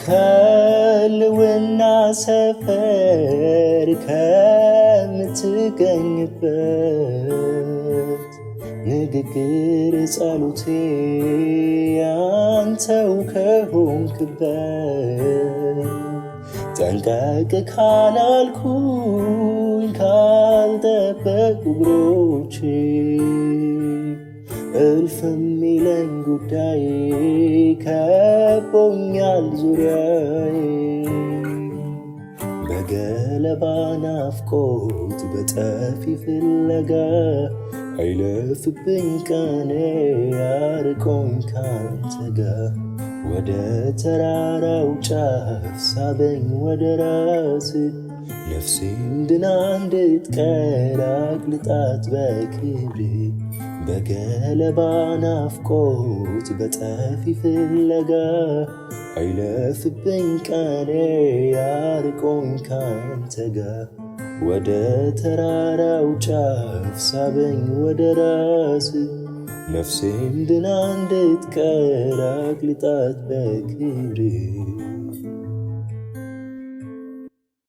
ከልውና ሰፈር ከምትገኝበት ንግግር ጸሎቴ አንተው ከሆንክበት ጠንቀቅ ካላልኩኝ ካልጠበቁ እግሮቼ እልፍ ሚለን ጉዳይ ከቦኛል ዙሪያዬ በገለባ ናፍቆት በጠፊ ፍለጋ አይለፍብኝ ቀኔ ያርቆኝ ካንተ ጋር ወደ ተራራው ጫፍ ሳበኝ ወደ ራስህ ነፍሴም ድና እንድትቀር አቅልጣት በክብርህ በገለባ ናፍቆት በጠፊ ፍለጋ አይለፍብኝ ቀኔ ያርቆኝ ካንተ ጋር ወደ ተራራው ጫፍ ሳበኝ ወደ ራስህ ነፍሴም ድና እንድትቀር አቅልጣት በክብርህ